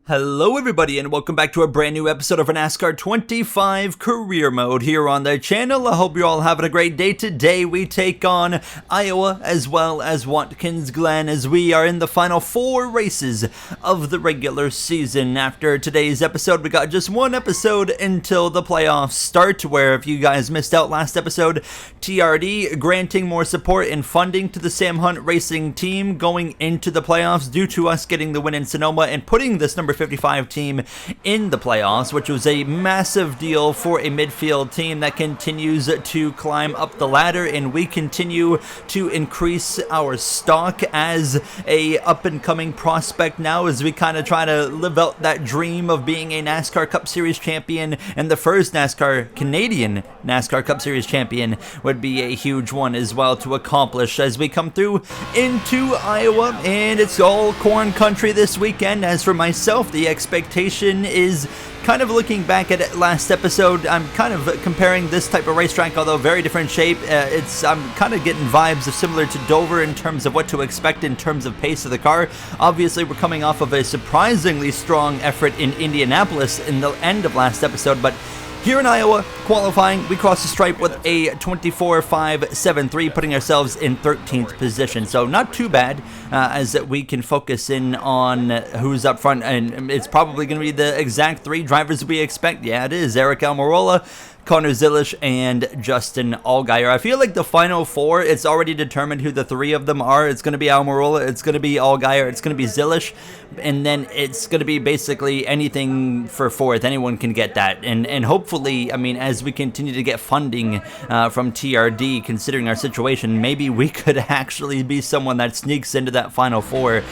Hello everybody and welcome back to a brand new episode of NASCAR 25 Career Mode here on the channel. I hope you're all having a great day. Today we take on Iowa as well as Watkins Glen as we are in the final 4 races of the regular season. After today's episode, we got just one episode until the playoffs start, where if you guys missed out last episode, TRD granting more support and funding to the Sam Hunt Racing team going into the playoffs due to us getting the win in Sonoma and putting this number 55 team in the playoffs, which was a massive deal for a midfield team that continues to climb up the ladder, and we continue to increase our stock as a up-and-coming prospect now as we kind of try to live out that dream of being a NASCAR Cup Series champion, and the first Canadian NASCAR Cup Series champion would be a huge one as well to accomplish as we come through into Iowa, and it's all corn country this weekend. As for myself, the expectation is kind of looking back at it last episode. I'm kind of comparing this type of racetrack, although very different shape. I'm kind of getting vibes of similar to Dover in terms of what to expect in terms of pace of the car. Obviously, we're coming off of a surprisingly strong effort in Indianapolis in the end of last episode, but here in Iowa, qualifying, we crossed the stripe with a 24.573, putting ourselves in 13th position. So not too bad, as we can focus in on who's up front, and it's probably going to be the exact 3 drivers we expect. Yeah, it is. Eric Almirola, Connor Zilisch, and Justin Allgaier. I feel like the final 4, it's already determined who the 3 of them are. It's going to be Almirola, it's going to be Allgaier, it's going to be Zilisch, and then it's going to be basically anything for 4th. Anyone can get that. And hopefully, I mean, as we continue to get funding from TRD, considering our situation, maybe we could actually be someone that sneaks into that final 4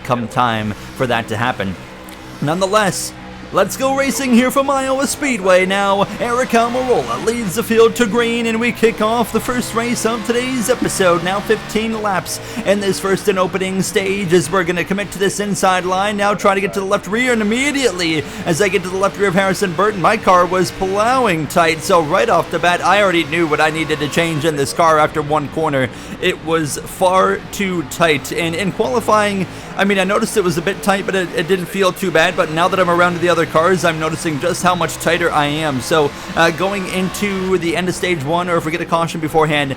come time for that to happen. Nonetheless, let's go racing here from Iowa Speedway now. Eric Almirola leads the field to green, and we kick off the first race of today's episode. Now 15 laps in this first and opening stage as we're going to commit to this inside line. Now try to get to the left rear, and immediately as I get to the left rear of Harrison Burton, my car was plowing tight. So right off the bat, I already knew what I needed to change in this car after one corner. It was far too tight. And in qualifying, I mean, I noticed it was a bit tight, but it didn't feel too bad. But now that I'm around to the other cars, I'm noticing just how much tighter I am. So going into the end of stage 1, or if we get a caution beforehand,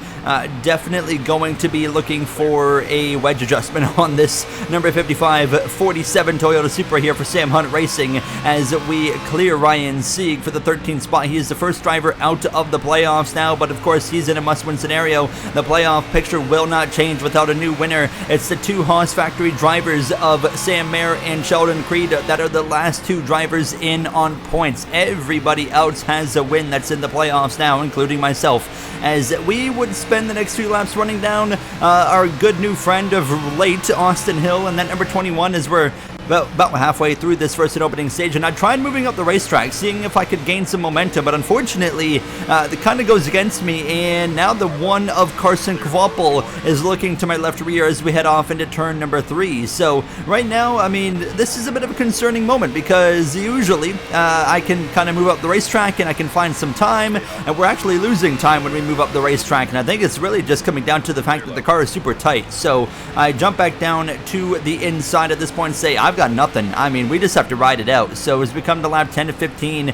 definitely going to be looking for a wedge adjustment on this number 55-47 Toyota Supra here for Sam Hunt Racing as we clear Ryan Sieg for the 13th spot. He is the first driver out of the playoffs now, but of course he's in a must-win scenario. The playoff picture will not change without a new winner. It's the 2 Haas factory drivers of Sam Mayer and Sheldon Creed that are the last 2 drivers in on points. Everybody else has a win that's in the playoffs now, including myself, as we would spend the next few laps running down our good new friend of late, Austin Hill, and that number 21 as we're about halfway through this first and opening stage, and I tried moving up the racetrack, seeing if I could gain some momentum, but unfortunately, it kind of goes against me, and now the one of Carson Kvapil is looking to my left rear as we head off into turn number 3. So right now, I mean, this is a bit of a concerning moment because usually I can kind of move up the racetrack and I can find some time, and we're actually losing time when we move up the racetrack, and I think it's really just coming down to the fact that the car is super tight. So I jump back down to the inside at this point and say, I've got nothing. I mean, we just have to ride it out. So as we come to lap 10 to 15,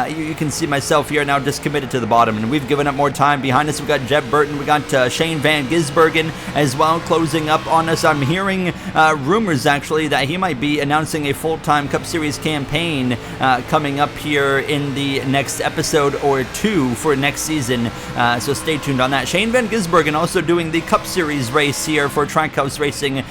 you can see myself here now just committed to the bottom, and we've given up more time. Behind us, we've got Jeb Burton, we got Shane Van Gisbergen as well closing up on us. I'm hearing rumors actually that he might be announcing a full-time Cup Series campaign coming up here in the next episode or 2 for next season, so stay tuned on that. Shane Van Gisbergen also doing the Cup Series race here for Trackhouse Racing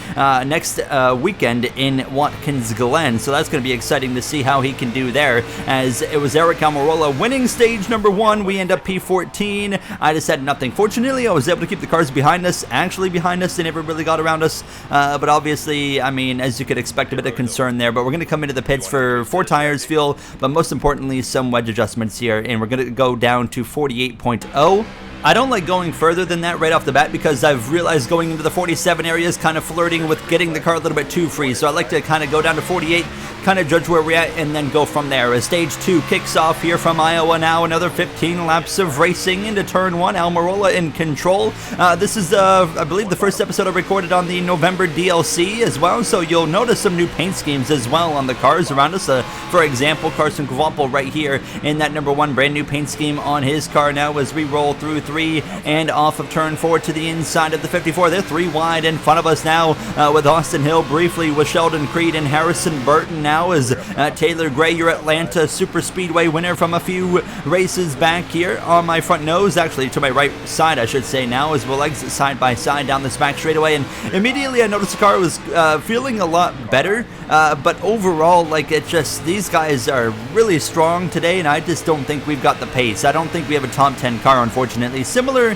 next weekend in Watkins Glen, so that's going to be exciting to see how he can do there, as it was Eric Almirola winning stage number 1. We end up P14. I just had nothing. Fortunately, I was able to keep the cars behind us, actually behind us. They never really got around us, but obviously, I mean, as you could expect, a bit of concern there, but we're going to come into the pits for 4 tires, fuel, but most importantly, some wedge adjustments here, and we're going to go down to 48.0. I don't like going further than that right off the bat because I've realized going into the 47 area is kind of flirting with getting the car a little bit too free. So I like to kind of go down to 48, kind of judge where we're at and then go from there. As stage 2 kicks off here from Iowa now, another 15 laps of racing into turn 1. Almirola in control. This is, I believe, the first episode I recorded on the November DLC as well, so you'll notice some new paint schemes as well on the cars around us. For example, Carson Kvapil right here in that number 1 brand new paint scheme on his car now as we roll through 3 and off of turn 4 to the inside of the 54. They're 3 wide in front of us now with Austin Hill briefly with Sheldon Creed and Harrison Burton now as Taylor Gray, your Atlanta Super Speedway winner from a few races back here on my front nose, actually to my right side I should say now, as we'll exit side by side down this back straightaway, and immediately I noticed the car was feeling a lot better, but overall, like, it just, these guys are really strong today, and I just don't think we've got the pace. I don't think we have a top 10 car, unfortunately. Similar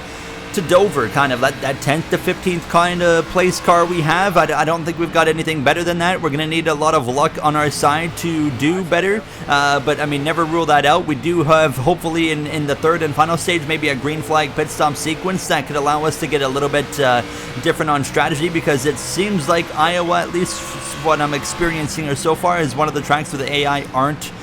to Dover, kind of that 10th to 15th kind of place car we have. I don't think we've got anything better than that. We're going to need a lot of luck on our side to do better, but I mean, never rule that out. We do have, hopefully in the third and final stage, maybe a green flag pit stop sequence that could allow us to get a little bit different on strategy, because it seems like Iowa, at least what I'm experiencing so far, is one of the tracks where the AI aren't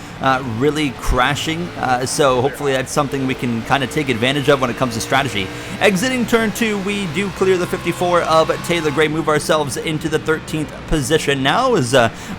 really crashing, so hopefully that's something we can kind of take advantage of when it comes to strategy. Exiting turn 2, we do clear the 54 of Taylor Gray, move ourselves into the 13th position now as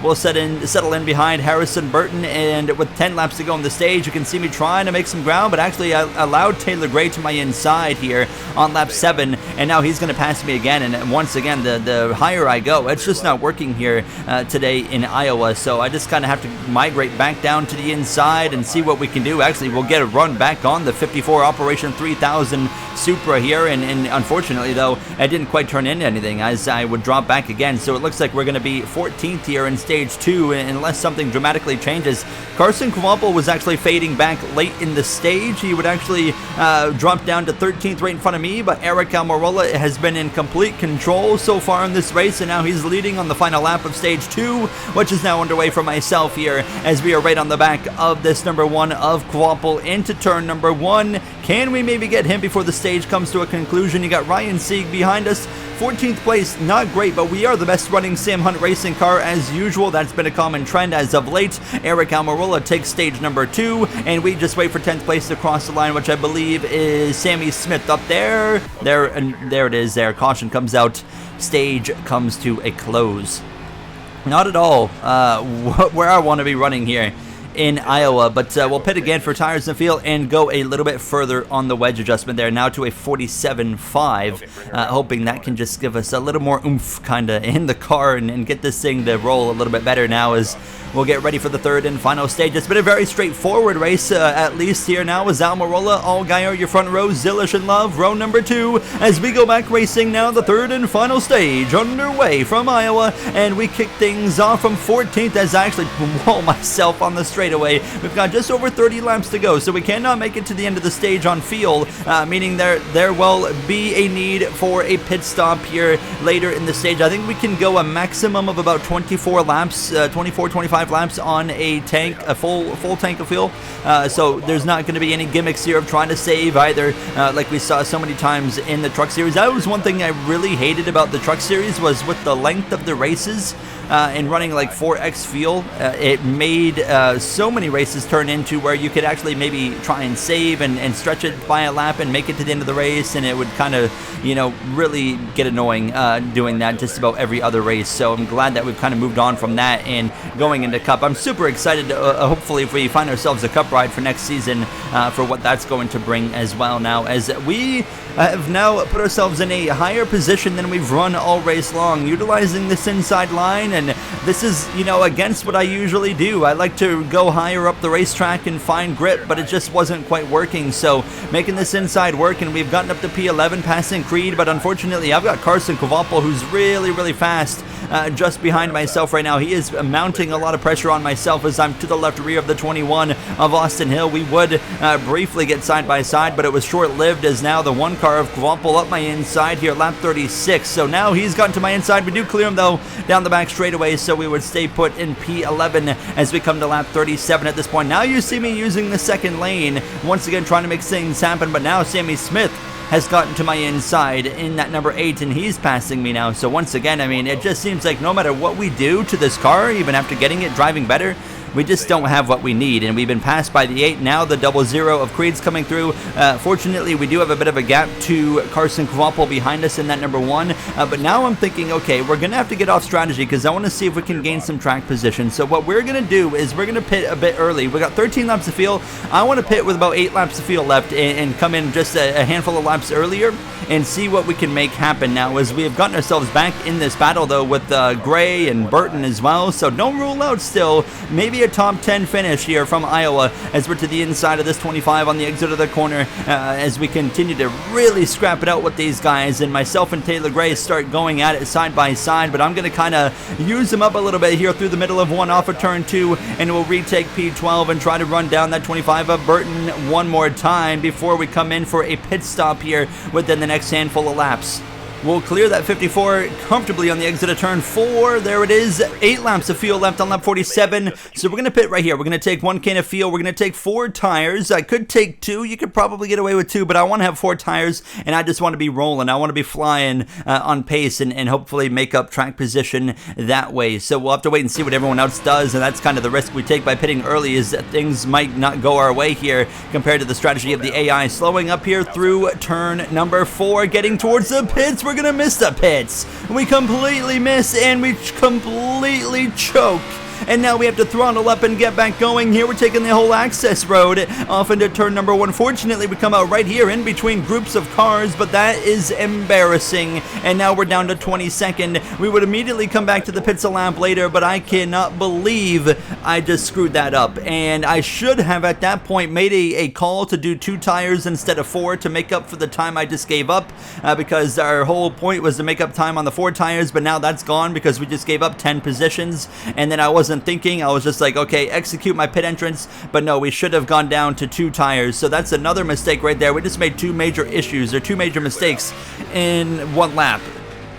we'll settle in behind Harrison Burton, and with 10 laps to go on the stage, you can see me trying to make some ground, but actually I allowed Taylor Gray to my inside here on lap 7, and now he's going to pass me again, and once again, the higher I go, it's just not working here today in Iowa, so I just kind of have to migrate back down to the inside and see what we can do. Actually, we'll get a run back on the 54 Operation 3000 Supra here, and unfortunately though, it didn't quite turn into anything as I would drop back again, so it looks like we're going to be 14th here in stage 2 unless something dramatically changes. Carson Kvapil was actually fading back late in the stage. He would actually drop down to 13th right in front of me, but Eric Almirola has been in complete control so far in this race, and now he's leading on the final lap of stage 2, which is now underway for myself here as we are right on the back of this number 1 of Kvapil into turn number 1. Can we maybe get him before the stage comes to a conclusion? You got Ryan Sieg behind us, 14th place, not great, but we are the best running Sam Hunt racing car as usual. That's been a common trend as of late. Eric Almirola takes stage number 2, and we just wait for 10th place to cross the line, which I believe is Sammy Smith up there. There it is there. Caution comes out. Stage comes to a close. Not at all where I want to be running here in Iowa, but we'll pit again for tires in the field and go a little bit further on the wedge adjustment there, now to a 47.5, hoping that can just give us a little more oomph kind of in the car and get this thing to roll a little bit better now as we'll get ready for the third and final stage. It's been a very straightforward race, at least here now is Almirola, Allgaier, your front row, Zilish and Love, row number 2, as we go back racing now, the third and final stage underway from Iowa, and we kick things off from 14th as I actually wall myself on the straightaway. We've got just over 30 laps to go, so we cannot make it to the end of the stage on fuel, meaning there will be a need for a pit stop here later in the stage. I think we can go a maximum of about 24 laps, 25 laps on a tank, a full tank of fuel, so there's not going to be any gimmicks here of trying to save either, like we saw so many times in the Truck Series. That was one thing I really hated about the Truck Series, was with the length of the races and running like 4x fuel, it made so many races turn into where you could actually maybe try and save and stretch it by a lap and make it to the end of the race, and it would kind of, you know, really get annoying doing that just about every other race. So I'm glad that we've kind of moved on from that and going into Cup. I'm super excited to, hopefully if we find ourselves a Cup ride for next season, for what that's going to bring as well, now as we have now put ourselves in a higher position than we've run all race long, utilizing this inside line, and this is, you know, against what I usually do. I like to go higher up the racetrack and find grip, but it just wasn't quite working, so making this inside work, and we've gotten up to P11 passing Creed, but unfortunately I've got Carson Kvapil, who's really fast, just behind myself right now. He is mounting a lot of pressure on myself as I'm to the left rear of the 21 of Austin Hill. We would briefly get side by side, but it was short-lived as now the one car of Kvapil up my inside here, lap 36. So now he's gotten to my inside. We do clear him though down the back straightaway, so we would stay put in P11 as we come to lap 37 at this point. Now you see me using the second lane, once again trying to make things happen, but now Sammy Smith has gotten to my inside in that number 8, and he's passing me now. So once again, I mean, it just seems like no matter what we do to this car, even after getting it driving better, we just don't have what we need, and we've been passed by the 8. Now the 00 of Creed's coming through. Fortunately, we do have a bit of a gap to Carson Kvapil behind us in that number 1, but now I'm thinking, okay, we're going to have to get off strategy because I want to see if we can gain some track position. So what we're going to do is we're going to pit a bit early. We got 13 laps of fuel. I want to pit with about 8 laps of fuel left and come in just a handful of laps earlier and see what we can make happen now, as we have gotten ourselves back in this battle, though, with Gray and Burton as well. So don't rule out still maybe a top 10 finish here from Iowa as we're to the inside of this 25 on the exit of the corner, as we continue to really scrap it out with these guys, and myself and Taylor Gray start going at it side by side. But I'm going to kind of use them up a little bit here through the middle of 1 off of turn 2, and we'll retake P12 and try to run down that 25 of Burton one more time before we come in for a pit stop here within the next handful of laps. We'll clear that 54 comfortably on the exit of turn 4. There it is. 8 laps of fuel left on lap 47. So we're going to pit right here. We're going to take 1 can of fuel. We're going to take 4 tires. I could take 2. You could probably get away with 2, but I want to have 4 tires, and I just want to be rolling. I want to be flying on pace and hopefully make up track position that way. So we'll have to wait and see what everyone else does, and that's kind of the risk we take by pitting early, is that things might not go our way here compared to the strategy of the AI. Slowing up here through turn number 4, getting towards the pits. We're gonna miss the pits. We completely miss, and we completely choke. And now we have to throttle up and get back going. Here we're taking the whole access road off into turn number 1. Fortunately, we come out right here in between groups of cars, but that is embarrassing. And now we're down to 22nd. We would immediately come back to the pits a lap later, but I cannot believe I just screwed that up. And I should have at that point made a call to do 2 tires instead of 4 to make up for the time I just gave up, because our whole point was to make up time on the 4 tires, but now that's gone because we just gave up 10 positions. And then I wasn't thinking. I was just like, okay, execute my pit entrance, but no, we should have gone down to 2 tires. So that's another mistake right there. We just made 2 major issues, or 2 major mistakes in 1 lap.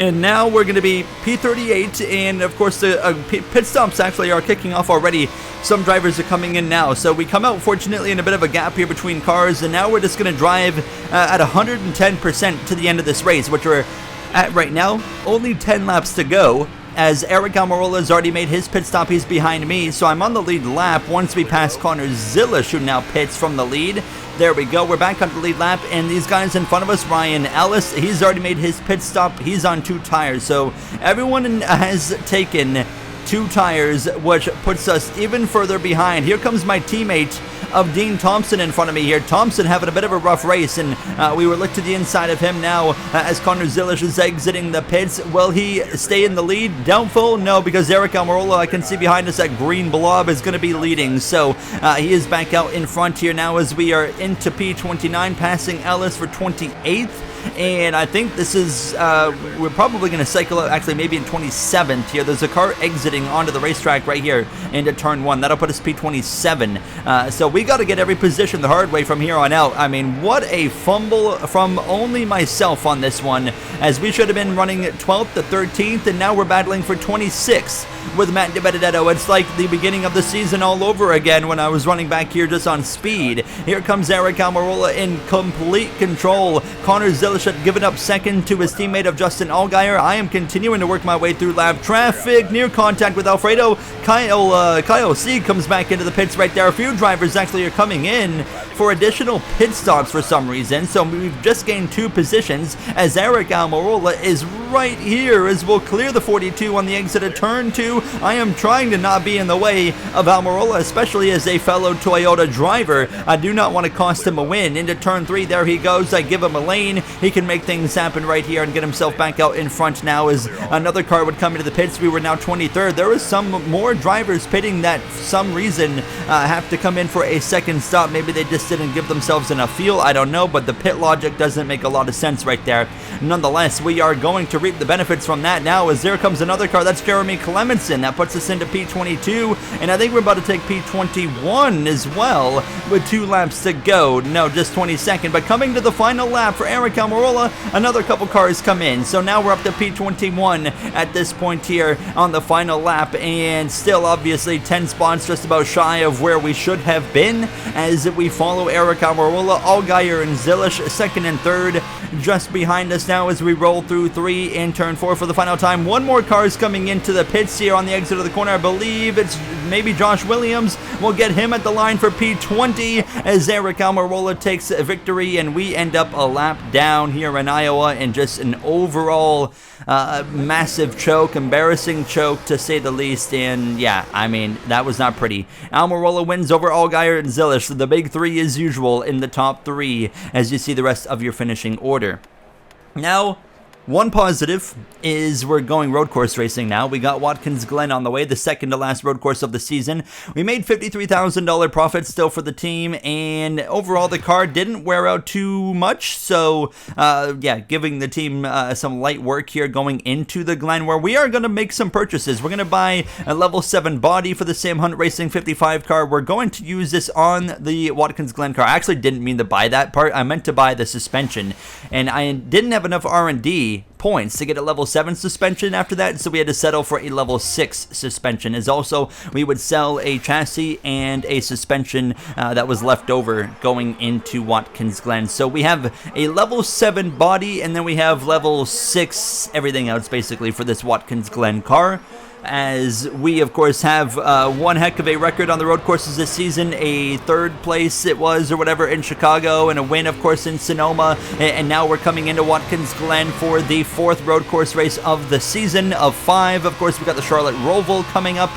And now we're going to be P38, and of course the pit stops actually are kicking off already. Some drivers are coming in now, so we come out fortunately in a bit of a gap here between cars, and now we're just going to drive at 110% to the end of this race, which we're at right now. Only 10 laps to go, as Eric Almirola has already made his pit stop. He's behind me, so I'm on the lead lap once we pass Connor Zilish, who now pits from the lead. There we go, we're back on the lead lap, and these guys in front of us, Ryan Ellis, he's already made his pit stop. He's on 2 tires, so everyone has taken 2 tires, which puts us even further behind. Here comes my teammate of Dean Thompson in front of me here. Thompson having a bit of a rough race, and we were looked to the inside of him now as Connor Zilish is exiting the pits. Will he stay in the lead? Doubtful. No, because Eric Almirola, I can see behind us, that green blob is going to be leading. So he is back out in front here now as we are into P29, passing Ellis for 28th. And I think this is, we're probably going to cycle out, actually maybe in 27th here. There's a car exiting onto the racetrack right here into turn 1. That'll put us P27. So we got to get every position the hard way from here on out. I mean, what a fumble from only myself on this one, as we should have been running 12th to 13th, and now we're battling for 26th with Matt DiBenedetto. It's like the beginning of the season all over again when I was running back here just on speed. Here comes Eric Almirola in complete control. Connor Zilish had given up second to his teammate of Justin Allgaier. I am continuing to work my way through lap traffic, near contact with Alfredo. Kyle C comes back into the pits right there. A few drivers actually are coming in for additional pit stops for some reason, so we've just gained 2 positions as Eric Almirola is right here as we'll clear the 42 on the exit of turn 2. I am trying to not be in the way of Almirola, especially as a fellow Toyota driver. I do not want to cost him a win. Into turn 3, there he goes. I give him a lane. He can make things happen right here and get himself back out in front now as another car would come into the pits. We were now 23rd. There was some more drivers pitting that for some reason have to come in for a second stop. Maybe they just didn't give themselves enough fuel. I don't know, but the pit logic doesn't make a lot of sense right there. Nonetheless, we are going to reap the benefits from that now, as there comes another car. That's Jeremy Clementson. That puts us into P22, and I think we're about to take P21 as well with 2 laps to go. No, just 22nd, but coming to the final lap for Eric Almirola, another couple cars come in. So now we're up to P21 at this point here on the final lap, and still obviously 10 spots just about shy of where we should have been as we follow Eric Almirola, Allgaier and Zilisch second and third just behind us now as we roll through 3 in turn 4 for the final time. One more car is coming into the pits here on the exit of the corner. I believe it's maybe Josh Williams. We'll get him at the line for P20 as Eric Almirola takes a victory, and we end up a lap down here in Iowa, and just an overall massive choke, embarrassing choke to say the least. And yeah, I mean, that was not pretty. Almirola wins over Allgaier and Zilisch, the big 3 as usual in the top 3 as you see the rest of your finishing order. Now, one positive is we're going road course racing now. We got Watkins Glen on the way, the second to last road course of the season. We made $53,000 profit still for the team, and overall the car didn't wear out too much. So yeah, giving the team some light work here going into the Glen, where we are going to make some purchases. We're going to buy a level 7 body for the Sam Hunt Racing 55 car. We're going to use this on the Watkins Glen car. I actually didn't mean to buy that part. I meant to buy the suspension, and I didn't have enough R&D points to get a level 7 suspension after that, so we had to settle for a level 6 suspension. As also, we would sell a chassis and a suspension that was left over going into Watkins Glen. So we have a level 7 body, and then we have level 6 everything else basically for this Watkins Glen car, as we of course have one heck of a record on the road courses this season. A 3rd place it was or whatever in Chicago, and a win of course in Sonoma, and now we're coming into Watkins Glen for the 4th road course race of the season of 5. Of course we got the Charlotte Roval coming up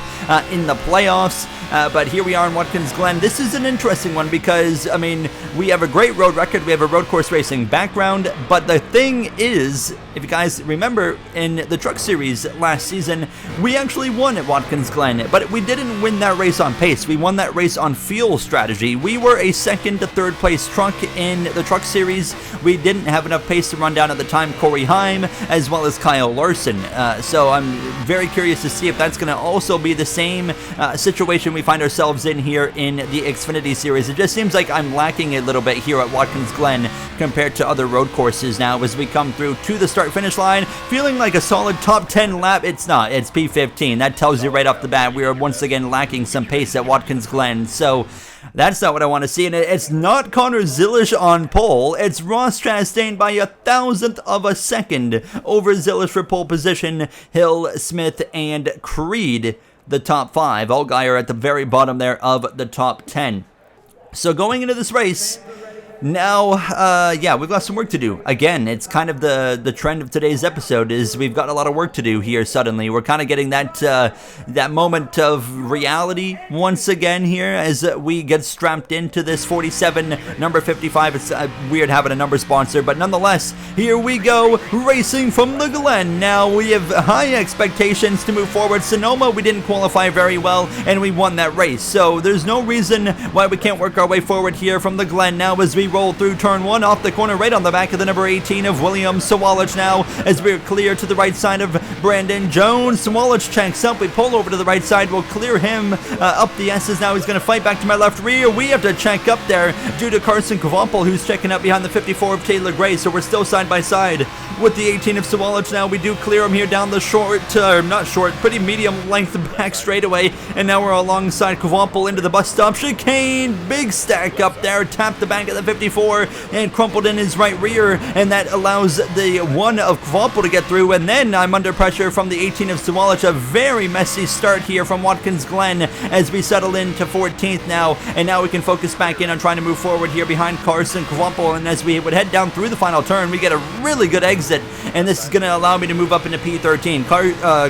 in the playoffs, but here we are in Watkins Glen. This is an interesting one because, I mean, we have a great road record, we have a road course racing background, but the thing is, if you guys remember, in the Truck Series last season, we actually won at Watkins Glen, but we didn't win that race on pace. We won that race on fuel strategy. We were a 2nd to 3rd place truck in the Truck Series. We didn't have enough pace to run down at the time Corey Heim as well as Kyle Larson. So I'm very curious to see if that's going to also be the same situation we find ourselves in here in the Xfinity Series. It just seems like I'm lacking a little bit here at Watkins Glen compared to other road courses now as we come through to the start-finish line, feeling like a solid top 10 lap. It's not. It's P15. That tells you right off the bat we are once again lacking some pace at Watkins Glen. So that's not what I want to see, and it's not Connor Zilisch on pole. It's Ross Chastain by 1,000th of a second over Zilisch for pole position. Hill, Smith, and Creed the top 5. Allgaier at the very bottom there of the top 10. So going into this race, now, yeah, we've got some work to do. Again, it's kind of the trend of today's episode is we've got a lot of work to do here suddenly. We're kind of getting that that moment of reality once again here as we get strapped into this 47, number 55. It's weird having a number sponsor, but nonetheless, here we go, racing from the Glen. Now, we have high expectations to move forward. Sonoma, we didn't qualify very well, and we won that race. So there's no reason why we can't work our way forward here from the Glen now as we roll through turn 1 off the corner right on the back of the number 18 of William Sawalich now as we're clear to the right side of Brandon Jones. Sawalich checks up. We pull over to the right side. We'll clear him up the S's now. He's going to fight back to my left rear. We have to check up there due to Carson Kvampel, who's checking up behind the 54 of Taylor Gray. So we're still side by side with the 18 of Sawalich now. We do clear him here down the short, not short, pretty medium length back straightaway. And now we're alongside Kvampel into the bus stop chicane. Big stack up there. Tapped the bank of the 54 and crumpled in his right rear, and that allows the 1 of Kvampel to get through. And then I'm under pressure from the 18 of Sawalich. A very messy start here from Watkins Glen as we settle into 14th now, and now we can focus back in on trying to move forward here behind Carson Kvampel. And as we would head down through the final turn, we get a really good exit, and this is going to allow me to move up into P13.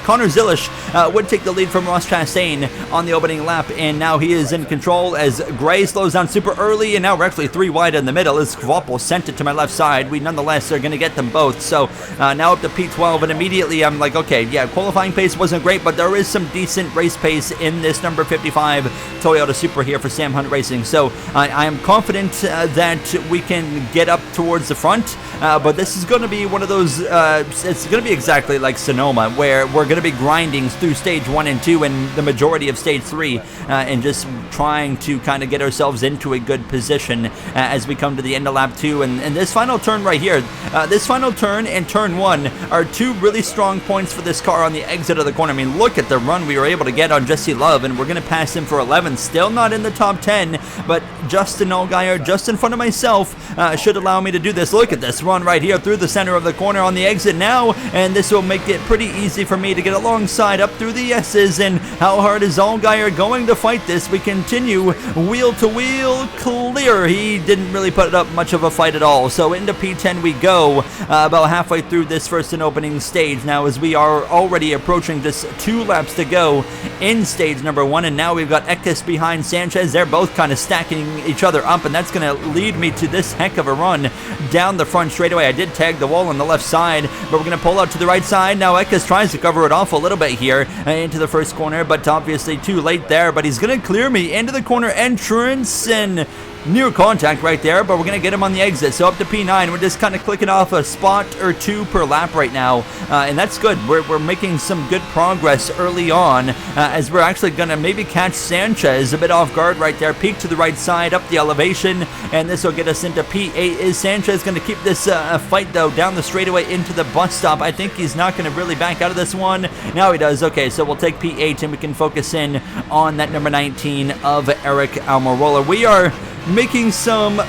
Connor Zilisch would take the lead from Ross Chastain on the opening lap, and now he is in control as Gray slows down super early, and now we're actually 3 wide in the middle as Kvampel sent it to my left side. We nonetheless are going to get them both. So now up to P12, and immediately I'm like, okay, yeah, qualifying pace wasn't great, but there is some decent race pace in this number 55 Toyota Supra here for Sam Hunt Racing. So I am confident that we can get up towards the front. but this is going to be one of those, it's going to be exactly like Sonoma, where we're going to be grinding through stage 1 and 2 and the majority of stage 3, and just trying to kind of get ourselves into a good position as we come to the end of lap 2. And this final turn right here, this final turn and turn 1 are two really strong points for this car on the exit of the corner. I mean, look at the run we were able to get on Jesse Love, and we're going to pass him for 11th. Still not in the top 10, but Justin Allgaier, just in front of myself, should allow me to do this. Look at this run right here through the center of the corner on the exit now, and this will make it pretty easy for me to get alongside up through the S's. And how hard is Allgaier going to fight this? We continue wheel to wheel clear. He didn't really put up much of a fight at all. So into P10 we go, about halfway through this first and opening stage now, as we are already approaching just 2 laps to go in stage number 1. And now we've got Eckes behind Sanchez. They're both kind of stacking each other up, and that's going to lead me to this heck of a run down the front straightaway. I did tag the wall on the left side, but we're going to pull out to the right side. Now Eckes tries to cover it off a little bit here into the first corner, but obviously too late there. But he's going to clear me into the corner entrance, and near contact right there, but we're going to get him on the exit. So up to P9, we're just kind of clicking off a spot or 2 per lap right now, and that's good. We're making some good progress early on, as we're actually going to maybe catch Sanchez a bit off guard right there. Peek to the right side, up the elevation, and this will get us into P8. Is Sanchez going to keep this fight, though, down the straightaway into the bus stop? I think he's not going to really back out of this one. Now he does. Okay, so we'll take P8, and we can focus in on that number 19 of Eric Almirola. We are making some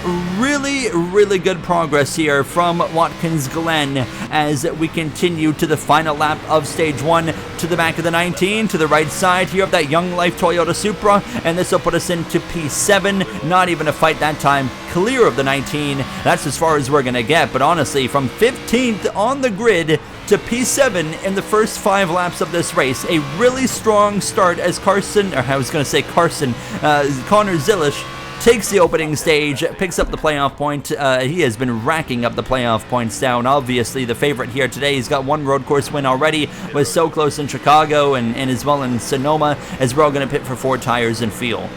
really good progress here from Watkins Glen as we continue to the final lap of stage 1. To the back of the 19, to the right side here of that Young Life Toyota Supra, and this will put us into P7. Not even a fight that time, clear of the 19. That's as far as we're gonna get, but honestly, from 15th on the grid to P7 in the first 5 laps of this race, a really strong start as Connor Zilisch takes the opening stage, picks up the playoff point. He has been racking up the playoff points down. Obviously the favorite here today. He's got 1 road course win already, was so close in Chicago and as well in Sonoma, as we're all going to pit for 4 tires and fuel.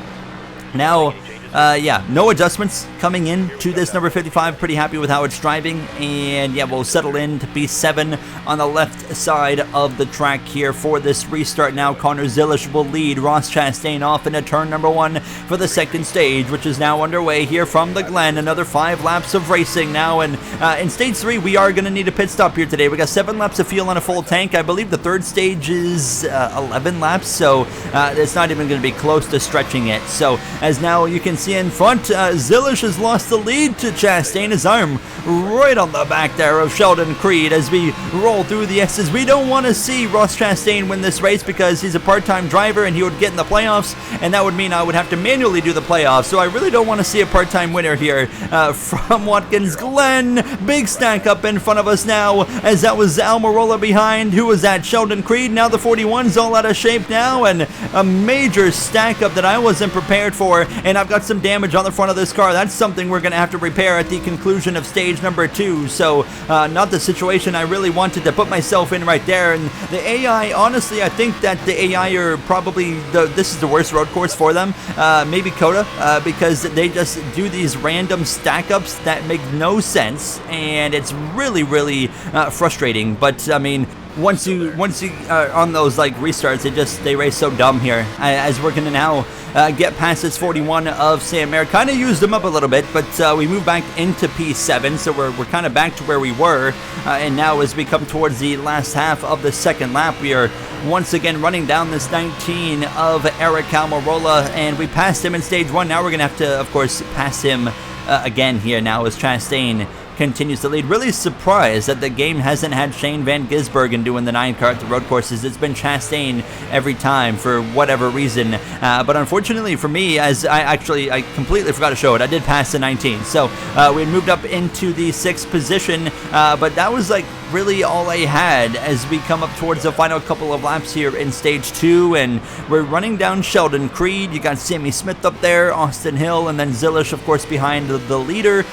Now, yeah, no adjustments coming in to this number 55. Pretty happy with how it's driving, and yeah, we'll settle in to P7 on the left side of the track here for this restart. Now Connor Zilisch will lead Ross Chastain off into turn number 1 for the second stage, which is now underway here from the Glen. Another 5 laps of racing now, and in stage 3 we are going to need a pit stop here today. We got 7 laps of fuel on a full tank. I believe the third stage is 11 laps, so it's not even going to be close to stretching it. So as now you can see in front, Zilisch has lost the lead to Chastain. His arm right on the back there of Sheldon Creed as we roll through the S's. We don't want to see Ross Chastain win this race because he's a part-time driver and he would get in the playoffs, and that would mean I would have to manually do the playoffs. So I really don't want to see a part-time winner here from Watkins Glen. Big stack up in front of us now, as that was Almirola behind. Who was that? Sheldon Creed. Now the 41's all out of shape now, and a major stack up that I wasn't prepared for, and I've got some damage on the front of this car. That's something we're going to have to repair at the conclusion of stage number 2. So not the situation I really wanted to put myself in right there. And the AI, honestly, I think that the AI are probably this is the worst road course for them. Maybe Coda, because they just do these random stack ups that make no sense, and it's really frustrating. But I mean, once you on those like restarts, they race so dumb here. As we're gonna now get past this 41 of Sam Mayer. Kind of used them up a little bit, but we move back into P7, so we're kind of back to where we were. And now as we come towards the last half of the second lap, we are once again running down this 19 of Eric Almirola, and we passed him in stage 1. Now we're gonna have to, of course, pass him again here now as Chastain continues to lead. Really surprised that the game hasn't had Shane Van Gisbergen doing the 9 car at the road courses. It's been Chastain every time for whatever reason. But unfortunately for me, as I completely forgot to show it, I did pass the 19. So we had moved up into the 6th position, but that was like really all I had as we come up towards the final couple of laps here in stage 2, and we're running down Sheldon Creed. You got Sammy Smith up there, Austin Hill, and then Zilisch, of course, behind the leader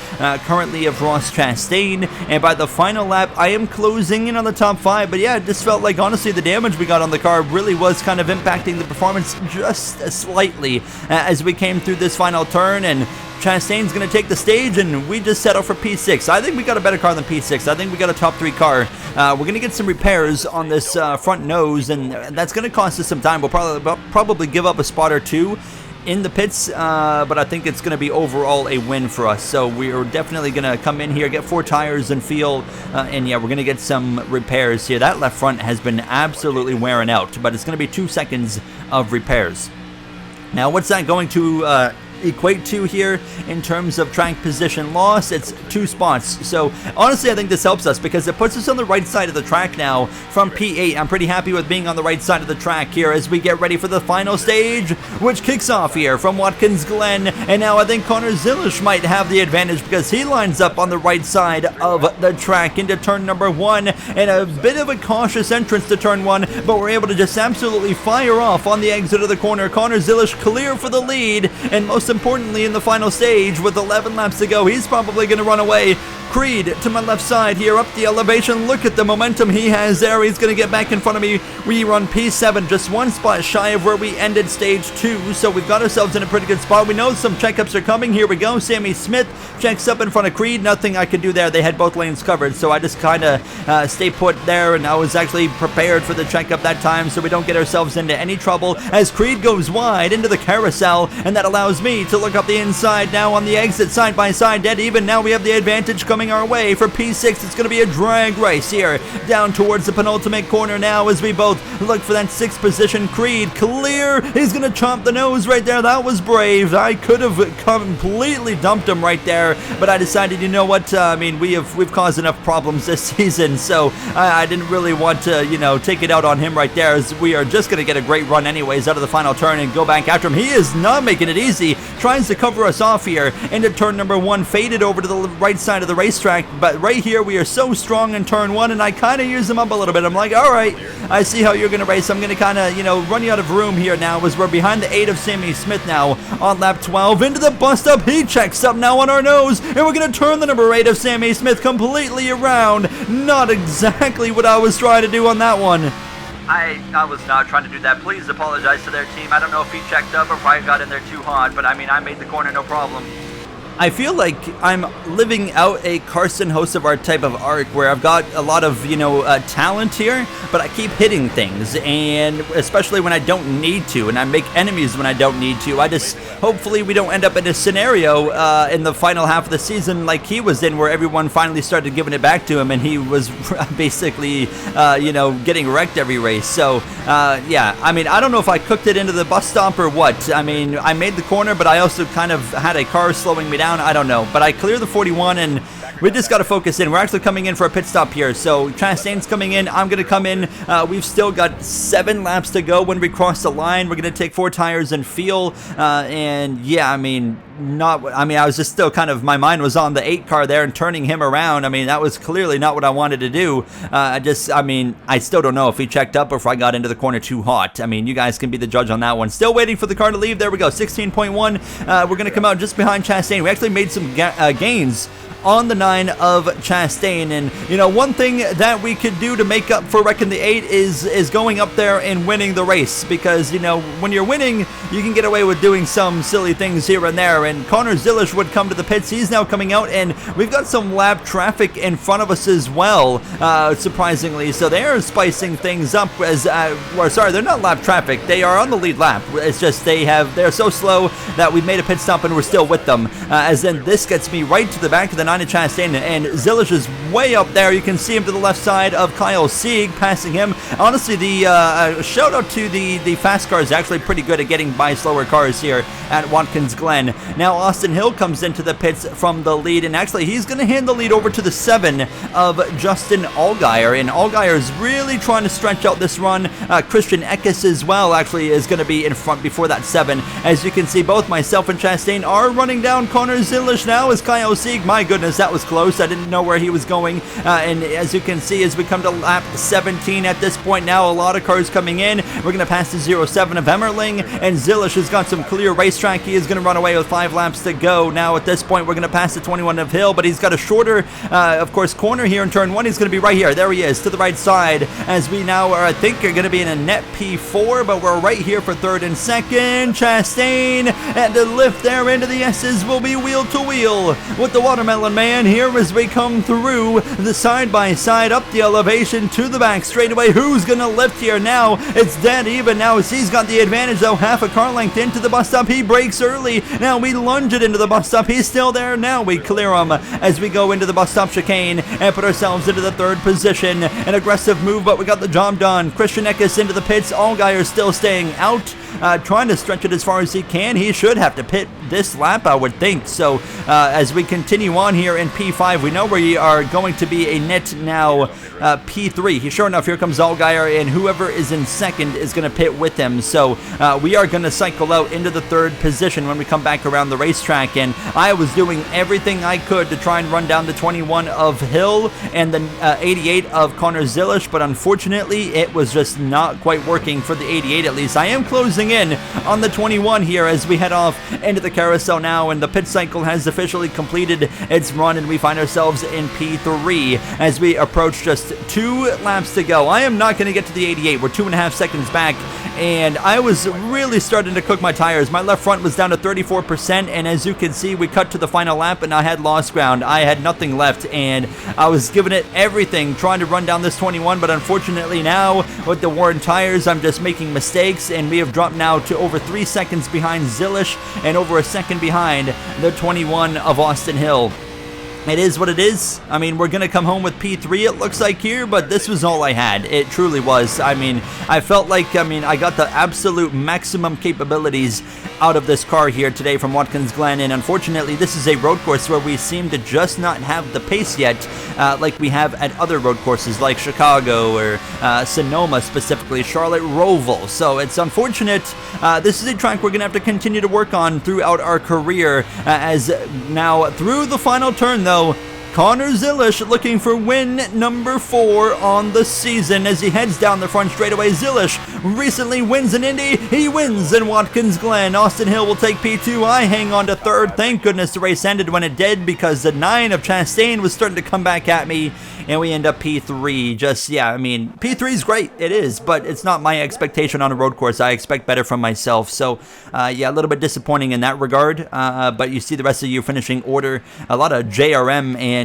currently of Ross Chastain. And by the final lap, I am closing in on the top 5. But yeah, it just felt like, honestly, the damage we got on the car really was kind of impacting the performance just slightly as we came through this final turn. And Chastain's going to take the stage, and we just settle for P6. I think we got a better car than P6. I think we got a top 3 car. We're going to get some repairs on this front nose, and that's going to cost us some time. We'll probably give up a spot or 2 in the pits, but I think it's going to be overall a win for us. So we're definitely going to come in here, get 4 tires and feel, and yeah, we're going to get some repairs here. That left front has been absolutely wearing out, but it's going to be 2 seconds of repairs. Now, what's that going to equate to here in terms of track position loss? It's 2 spots. So honestly, I think this helps us because it puts us on the right side of the track now from P8. I'm pretty happy with being on the right side of the track here as we get ready for the final stage, which kicks off here from Watkins Glen. And now I think Connor Zilisch might have the advantage because he lines up on the right side of the track into turn number 1, and a bit of a cautious entrance to turn 1, but we're able to just absolutely fire off on the exit of the corner. Connor Zilisch clear for the lead, and most importantly in the final stage with 11 laps to go, he's probably going to run away. Creed to my left side here up the elevation. Look at the momentum he has there. He's going to get back in front of me. We run P7, just 1 spot shy of where we ended stage 2, so we've got ourselves in a pretty good spot. We know some checkups are coming. Here we go. Sammy Smith checks up in front of Creed. Nothing I could do there. They had both lanes covered, so I just kind of stay put there, and I was actually prepared for the checkup that time so we don't get ourselves into any trouble as Creed goes wide into the carousel, and that allows me to look up the inside now on the exit side by side, dead even. Now we have the advantage coming our way for P6. It's going to be a drag race here down towards the penultimate corner now as we both look for that 6th position. Creed clear. He's going to chomp the nose right there. That was brave. I could have completely dumped him right there, but I decided, you know what, I mean, we've caused enough problems this season, so I didn't really want to, you know, take it out on him right there, as we are just going to get a great run anyways out of the final turn and go back after him. He is not making it easy. Tries to cover us off here into turn number 1, faded over to the right side of the racetrack, but right here we are so strong in turn 1, and I kind of use him up a little bit. I'm like, all right, I see how you're going to race. I'm going to kind of, you know, run you out of room here now as we're behind the 8 of Sammy Smith now on lap 12 into the bust up. He checks up now on our nose, and we're going to turn the number 8 of Sammy Smith completely around. Not exactly what I was trying to do on that one. I was not trying to do that. Please apologize to their team. I don't know if he checked up or if I got in there too hot, but I mean, I made the corner no problem. I feel like I'm living out a Carson Hocevar type of arc where I've got a lot of, you know, talent here, but I keep hitting things, and especially when I don't need to, and I make enemies when I don't need to. I just, hopefully we don't end up in a scenario in the final half of the season like he was in, where everyone finally started giving it back to him, and he was basically, you know, getting wrecked every race. So, yeah, I mean, I don't know if I cooked it into the bus stop or what. I mean, I made the corner, but I also kind of had a car slowing me down. I don't know, but I clear the 41, and we just got to focus in. We're actually coming in for a pit stop here, so Chastain's coming in. I'm going to come in. We've still got 7 laps to go when we cross the line. We're going to take 4 tires and feel, and yeah, I mean, I was just still kind of, my mind was on the 8 car there and turning him around. I mean, that was clearly not what I wanted to do. I mean, I still don't know if he checked up or if I got into the corner too hot. I mean, you guys can be the judge on that one. Still waiting for the car to leave. There we go, 16.1. We're going to come out just behind Chastain. We actually made some gains on the 9 of Chastain, and you know, one thing that we could do to make up for wrecking the 8 is going up there and winning the race, because you know, when you're winning, you can get away with doing some silly things here and there, and Connor Zilisch would come to the pits. He's now coming out, and we've got some lap traffic in front of us as well, surprisingly, so they're spicing things up as, or sorry, they're not lap traffic, they are on the lead lap. It's just they're so slow that we've made a pit stop and we're still with them, as then this gets me right to the back of the 9 of Chastain, and Zilisch is way up there. You can see him to the left side of Kyle Sieg, passing him. Honestly, the shout out to the fast cars, actually pretty good at getting by slower cars here at Watkins Glen. Now Austin Hill comes into the pits from the lead, and actually he's going to hand the lead over to the 7 of Justin Allgaier, and Allgaier is really trying to stretch out this run. Christian Eckes as well actually is going to be in front before that 7. As you can see, both myself and Chastain are running down Connor Zilisch now as Kyle Sieg. My goodness, that was close. I didn't know where he was going going. And as you can see, as we come to lap 17 at this point now, a lot of cars coming in. We're going to pass the 07 of Emmerling, and Zilish has got some clear racetrack. He is going to run away with 5 laps to go. Now at this point, we're going to pass the 21 of Hill, but he's got a shorter, of course, corner here in turn 1. He's going to be right here. There he is, to the right side, as we now are, I think, are going to be in a net P4, but we're right here for 3rd and 2nd. Chastain, and the lift there into the S's will be wheel to wheel with the Watermelon Man here as we come through the side-by-side, up the elevation to the back straightaway. Who's going to lift here now? It's dead even now as he's got the advantage, though, half a car length into the bus stop. He brakes early. Now we lunge it into the bus stop. He's still there. Now we clear him as we go into the bus stop chicane and put ourselves into the 3rd position. An aggressive move, but we got the job done. Christian Eckes into the pits. Allgaier still staying out, trying to stretch it as far as he can. He should have to pit this lap, I would think. So as we continue on here in P5, we know we are going to be a net now P3. Sure enough, here comes Allgaier, and whoever is in 2nd is going to pit with him. So we are going to cycle out into the 3rd position when we come back around the racetrack, and I was doing everything I could to try and run down the 21 of Hill and the 88 of Connor Zilish, but unfortunately it was just not quite working for the 88 at least. I am closing in on the 21 here as we head off into the carousel now, and the pit cycle has officially completed its run, and we find ourselves in P3 as we approach just 2 laps to go. I am not going to get to the 88. We're 2.5 seconds back, and I was really starting to cook my tires. My left front was down to 34%, and as you can see, we cut to the final lap, and I had lost ground. I had nothing left, and I was giving it everything trying to run down this 21, but unfortunately now, with the worn tires, I'm just making mistakes, and we have dropped now to over 3 seconds behind Zilish and over a second behind the 21 of Austin Hill. It is what it is. I mean, we're going to come home with P3, it looks like here, but this was all I had. It truly was. I mean, I felt like, I got the absolute maximum capabilities out of this car here today from Watkins Glen, and unfortunately, this is a road course where we seem to just not have the pace yet, like we have at other road courses like Chicago or Sonoma, specifically Charlotte Roval. So it's unfortunate. This is a track we're going to have to continue to work on throughout our career, as now through the final turn, though, Connor Zilish looking for win number 4 on the season as he heads down the front straightaway. Zilish recently wins in Indy. He wins in Watkins Glen. Austin Hill will take P2. I hang on to 3rd. Thank goodness the race ended when it did, because the 9 of Chastain was starting to come back at me, and we end up P3. Just, yeah, I mean, P3 is great. It is, but it's not my expectation on a road course. I expect better from myself. So, yeah, a little bit disappointing in that regard. But you see the rest of you finishing order. A lot of JRM and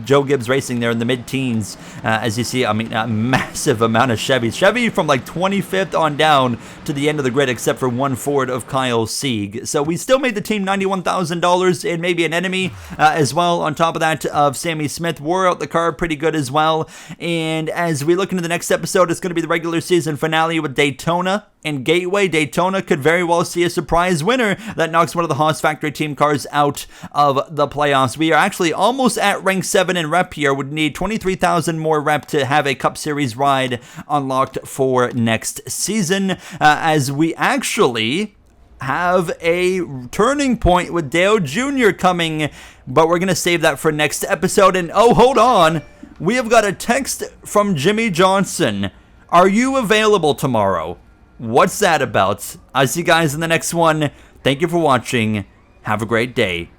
Joe Gibbs Racing there in the mid-teens. As you see, I mean, a massive amount of Chevys. Chevy from like 25th on down to the end of the grid, except for one Ford of Kyle Sieg. So we still made the team $91,000 and maybe an enemy as well. On top of that, of Sammy Smith, wore out the car pretty good as well. And as we look into the next episode, it's going to be the regular season finale with Daytona and Gateway. Daytona could very well see a surprise winner that knocks one of the Haas factory team cars out of the playoffs. We are actually almost at rank 7 in rep here. Would need 23,000 more rep to have a Cup Series ride unlocked for next season, as we actually have a turning point with Dale Jr. coming, but we're going to save that for next episode. And oh, hold on, we have got a text from Jimmie Johnson. Are you available tomorrow? What's that about? I'll see you guys in the next one. Thank you for watching. Have a great day.